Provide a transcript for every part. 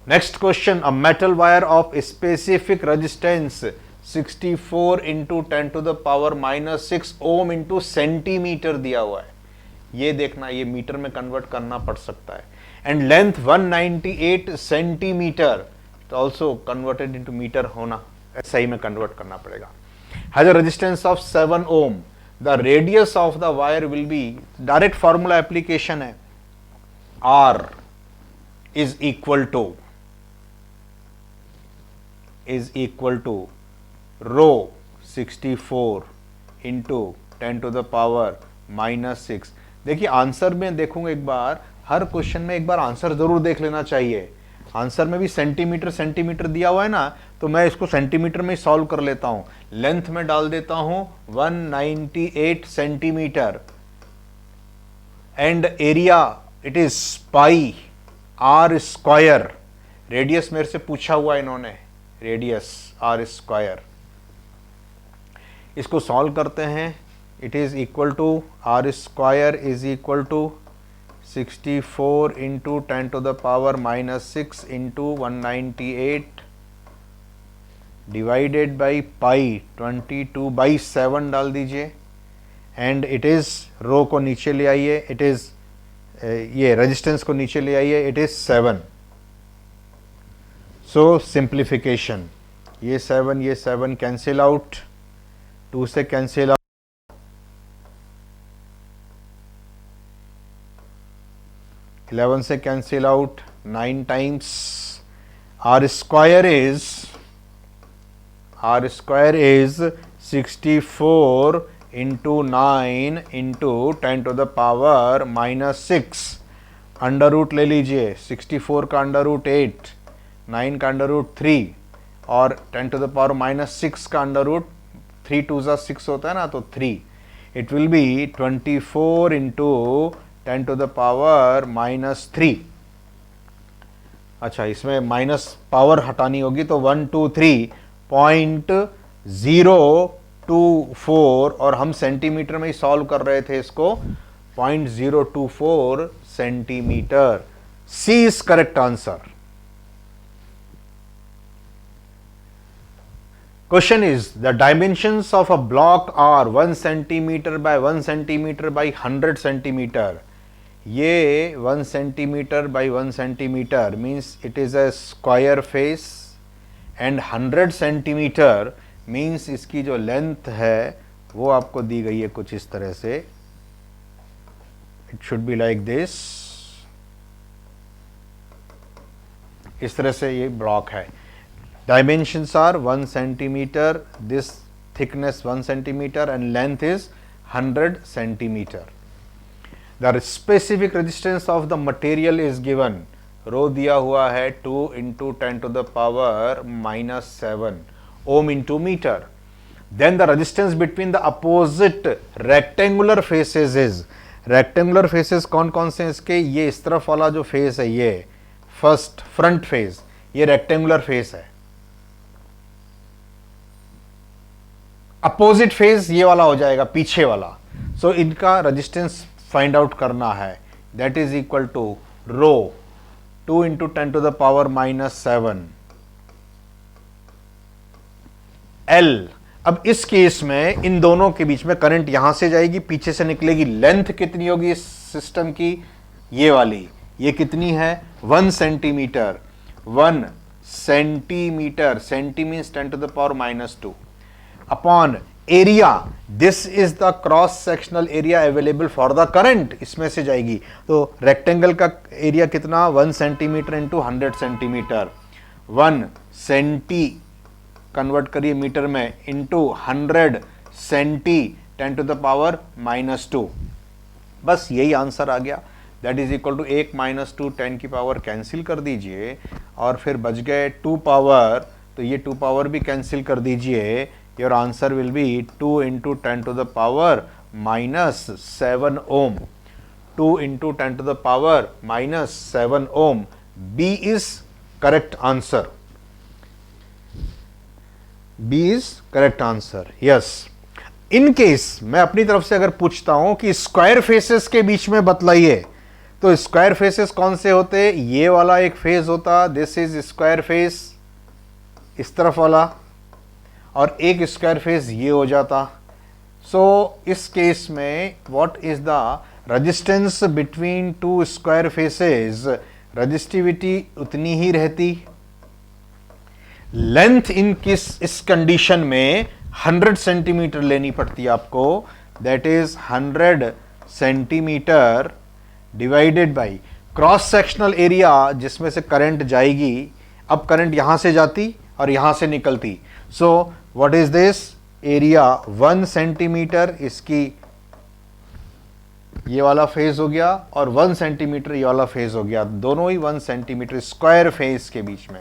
Next question, a metal wire of specific resistance 64 into 10 to the power -6 ohm into centimetre दिया हुआ है। ये देखना, ये मीटर में कन्वर्ट करना पड़ सकता है। एंड लेंथ 198 सेंटीमीटर, तो ऑल्सो कन्वर्टेड इंटू मीटर होना, ऐसा ही में कन्वर्ट करना पड़ेगा। Has a resistance of 7 ohm, the radius of the wire will be, direct formula application है, R is equal to rho 64 into 10 to the power -6। देखिए answer में देखूंगा एक बार, हर क्वेश्चन में एक बार आंसर जरूर देख लेना चाहिए। आंसर में भी सेंटीमीटर सेंटीमीटर दिया हुआ है ना, तो मैं इसको सेंटीमीटर में ही सॉल्व कर लेता हूं। लेंथ में डाल देता हूं 198 centimetre, and area it is pi r square. Radius मेरे से पूछा हुआ इन्होंने, रेडियस आर स्क्वायर। इसको सॉल्व करते हैं, it is equal to r square is equal to 64 into 10 to the power -6 into 198 divided by pi 22/7 डाल दीजिए, एंड इट इज रो को नीचे ले आइए, इट इज ये रेजिस्टेंस को नीचे ले आइए, इट इज 7। सो सिंप्लीफिकेशन, ये 7 कैंसिल आउट, 2 से कैंसिल आउट, 11 से cancel out, 9 times r square is 64 into 9 into 10 to the power -6। Under root ले लीजिए, 64 का अंडर रूट 8, 9 का अंडर रूट 3 और 10 टू द पावर -6 का अंडर रूट 3 2 6 होता है ना, तो 3। It will be 24 into 10 to the power -3। अच्छा, इसमें माइनस पावर हटानी होगी, तो 123.024, और हम सेंटीमीटर में ही सॉल्व कर रहे थे इसको, 0.024 centimetre. C is correct answer. Question is, the dimensions of a block are 1 centimeter by 1 centimeter by 100 centimeter. ये 1 centimeter by 1 centimeter means it is a square face, and 100 centimeter means इसकी जो length है वो आपको दी गई है कुछ इस तरह से, it should be like this, इस तरह से ये ब्लॉक है। Dimensions are 1 centimeter, this thickness 1 centimeter and length is 100 centimeter. The specific resistance of the material is given, रो दिया हुआ है 2 into 10 to the power -7 ohm into meter. Then the resistance between the opposite rectangular faces is, rectangular faces कौन कौन से इसके, ये इस तरफ वाला जो फेस है, ये फर्स्ट फ्रंट फेस, ये रेक्टेंगुलर फेस है। अपोजिट फेज ये वाला हो जाएगा, पीछे वाला। सो इनका रेजिस्टेंस फाइंड आउट करना है, that is equal to rho 2 into 10 to the power -7 L. अब इस केस में इन दोनों के बीच में करंट यहां से जाएगी, पीछे से निकलेगी। लेंथ कितनी होगी इस सिस्टम की, ये वाली, ये कितनी है 1 centimetre. 1 centimetre, centi means 10 to the power -2 upon area, this is the cross sectional area available for the current, इसमें से जाएगी। तो रेक्टेंगल का एरिया कितना, 1 centimetre into 100 centimetre, 1 centi convert करिए मीटर में into 100 centi 10 to the power -2। बस यही आंसर आ गया, दैट इज इक्वल टू 1 - 2 10 की पावर कैंसिल कर दीजिए, और फिर बच गए 2 पावर, तो ये 2 पावर भी कैंसिल कर दीजिए। Your answer will be 2 into 10 to the power -7 ohm, 2 into 10 to the power -7 ohm. B is correct answer, B is correct answer, yes. In case मैं अपनी तरफ से अगर पूछता हूं कि स्क्वायर फेसेस के बीच में बतलाइए, तो स्क्वायर फेसेस कौन से होते? ये वाला एक फेस होता, दिस इज स्क्वायर फेस, इस तरफ वाला, और एक स्क्वायर फेस ये हो जाता। सो इस केस में what is the resistance between two square faces? Resistivity उतनी ही रहती। लेंथ इस कंडीशन में 100 सेंटीमीटर लेनी पड़ती आपको, that is 100 centimetre divided by cross sectional area जिसमें से करंट जाएगी। अब करंट यहां से जाती और यहां से निकलती। So what is this? Area 1 centimetre, इसकी ये वाला फेज हो गया, और 1 सेंटीमीटर ये वाला फेज हो गया, दोनों ही 1 सेंटीमीटर स्क्वायर फेज के बीच में।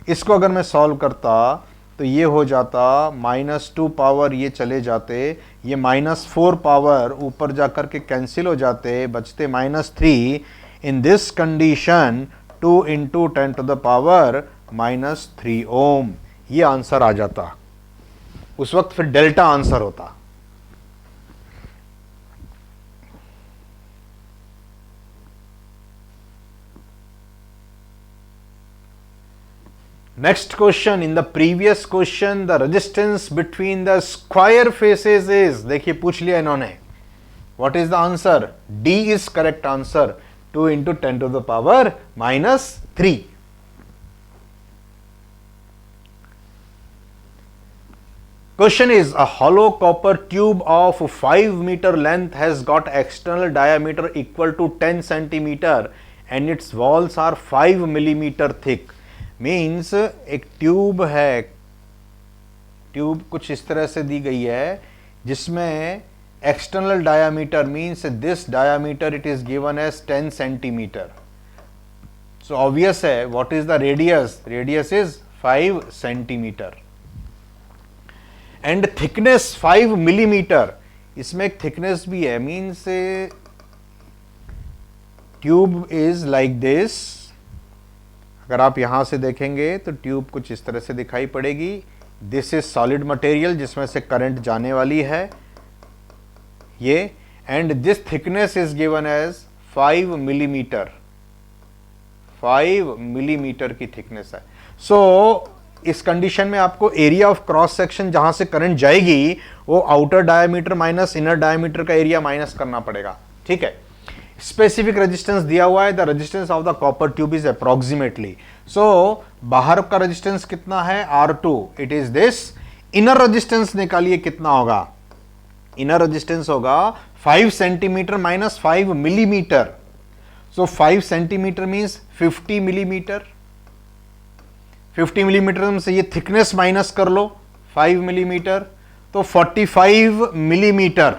इसको अगर मैं सॉल्व करता तो ये हो जाता -2 पावर, ये चले जाते, ये -4 पावर ऊपर जाकर के कैंसिल हो जाते, बचते -3। इन दिस कंडीशन 2 × 10⁻³ ओम, ये आंसर आ जाता। उस वक्त फिर डेल्टा आंसर होता। Next question, in the previous question the resistance between the square faces is, देखिए पूछ लिया इन्होंने, what is the answer? D is correct answer, 2 × 10⁻³ Question is, a hollow copper tube of 5 meter length has got external diameter equal to 10 centimeter and its walls are 5 millimeter thick. Means एक tube है, tube कुछ इस तरह से दी गई है जिसमें external diameter means this diameter it is given as 10 centimetre. So obvious है what is the radius? Radius is 5 centimetre and thickness 5 millimetre. इसमें एक थिकनेस भी है, means tube is like this. अगर आप यहां से देखेंगे तो ट्यूब कुछ इस तरह से दिखाई पड़ेगी। दिस इज सॉलिड मटेरियल जिसमें से करंट जाने वाली है ये, and this thickness is given as 5 millimetre. 5 millimetre की थिकनेस है। सो इस कंडीशन में आपको एरिया ऑफ क्रॉस सेक्शन जहां से करंट जाएगी वो outer diameter minus inner diameter का एरिया माइनस करना पड़ेगा। ठीक है, स्पेसिफिक रेजिस्टेंस दिया हुआ है, the resistance of the copper tube is approximately. So बाहर का रेजिस्टेंस कितना है? R2, it is this. Inner resistance निकालिए कितना होगा? इनर रेजिस्टेंस होगा 5 centimetre minus 5 millimetre. So 5 centimetre means 50 millimetre. 50 millimetre से ये थिकनेस माइनस कर लो 5 मिलीमीटर, तो 45 मिलीमीटर।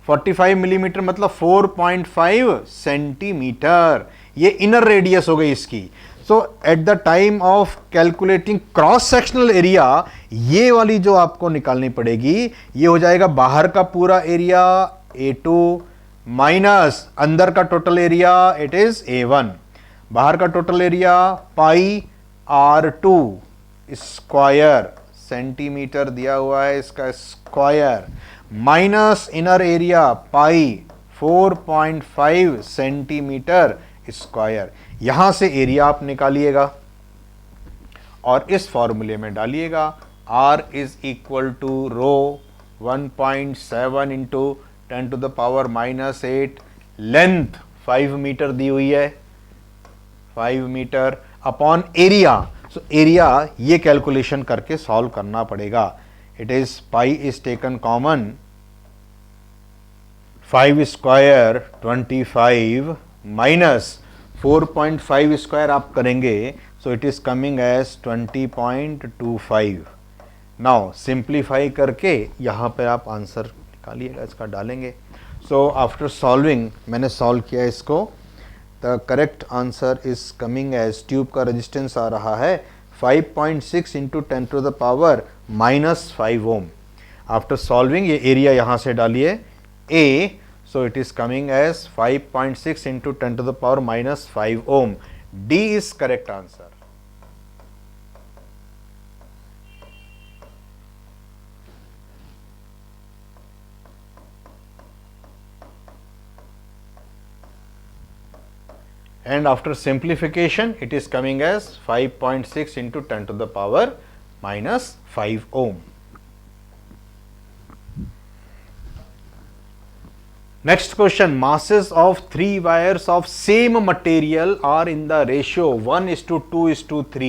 45 मिलीमीटर मतलब 4.5 सेंटीमीटर। ये इनर रेडियस हो गई इसकी। So at the time of calculating cross sectional area, ये वाली जो आपको निकालनी पड़ेगी, ये हो जाएगा बाहर का पूरा एरिया A2 माइनस अंदर का total area it is A1। बाहर का total area pi R2 square, centimetre दिया हुआ है इसका square, minus inner area pi 4.5 centimetre square. यहां से एरिया आप निकालिएगा और इस फॉर्मूले में डालिएगा। R is equal to rho 1.7 × 10⁻⁻8, length 5 metre दी हुई है, 5 metre upon area. So area ये कैलकुलेशन करके सॉल्व करना पड़ेगा। It is pi is taken common, 5 square 25 minus 4.5 square आप करेंगे, so it is coming as 20.25। Now simplify करके यहां पे आप आंसर निकालिएगा, इसका डालेंगे। सो आफ्टर सॉल्विंग, मैंने सॉल्व किया इसको, the correct answer is coming as, tube का रेजिस्टेंस आ रहा है 5.6 × 10⁻⁻5 ओम। आफ्टर सॉल्विंग ये एरिया यहां से डालिए A, so it is coming as 5.6 × 10⁻⁻5 ohm. D is correct answer. and after simplification it is coming as 5.6 into 10 to the power minus 5 ohm. Next question, masses of 3 wires of same material are in the ratio 1:2:3.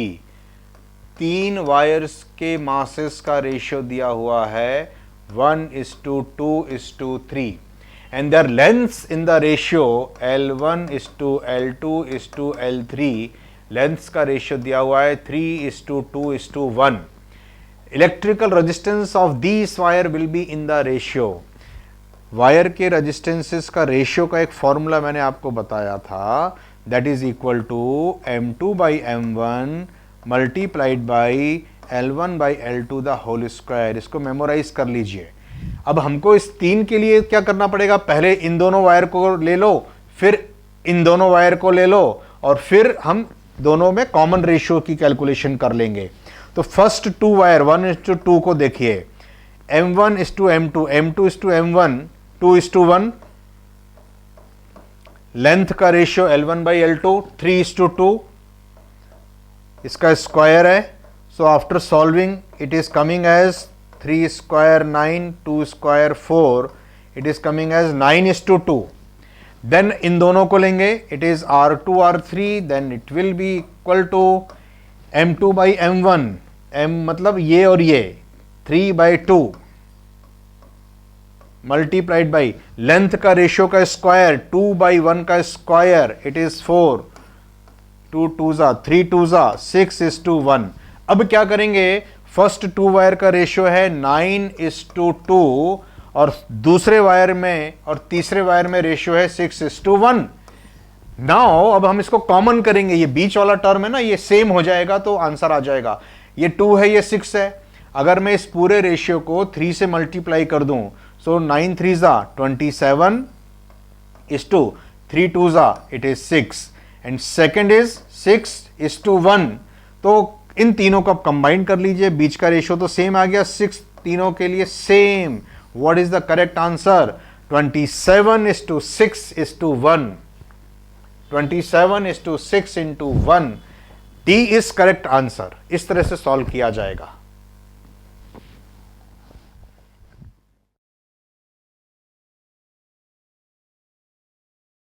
3 wires के masses का ratio दिया हुआ है 1:2:3 and their lengths in the ratio L1:L2:L3. Lengths का ratio दिया हुआ है 3:2:1. Electrical resistance of this wire will be in the ratio. Wire के रेजिस्टेंसेस का रेशियो का एक फॉर्मूला मैंने आपको बताया था, that is equal to M2/M1 multiplied by L1/L2 the whole square. इसको मेमोराइज कर लीजिए. अब हमको इस 3 के लिए क्या करना पड़ेगा, पहले इन दोनों वायर को ले लो, फिर इन दोनों वायर को ले लो, और फिर हम दोनों में कॉमन रेशियो की कैलकुलेशन कर लेंगे. तो फर्स्ट 2 वायर 1:2 को देखिए, M1:M2, M2:M1, 2:1. लेंथ का रेशियो L1/L2 3:2. इसका स्क्वायर है. So after solving it is coming as 3 square 9, 2 square 4. It is coming as 9:2. Then इन दोनों को लेंगे, it is R2 R3. Then it will be equal to M2/M1. M मतलब ये और ये 3/2 मल्टीप्लाइड बाई लेंथ का रेशियो का स्क्वायर 2/1 का square, it is 4. 2 2s 3 2s 6:1. अब क्या करेंगे, फर्स्ट 2 वायर का रेशियो है 9:2 और दूसरे वायर में और तीसरे वायर में रेशियो है 6:1. नाउ अब हम इसको कॉमन करेंगे, ये बीच वाला टर्म है ना, ये सेम हो जाएगा तो आंसर आ जाएगा. ये 2 है, ये 6 है. अगर मैं इस पूरे रेशियो को 3 से मल्टीप्लाई कर दूं, सो 9 3s 27 3 2s it is 6 and second is 6:1. तो इन तीनों को आप कंबाइन कर लीजिए, बीच का रेशियो तो सेम आ गया, 6 तीनों के लिए same. What is the correct answer, 27:6:1. 27:6:1. D is correct answer. इस तरह से सॉल्व किया जाएगा.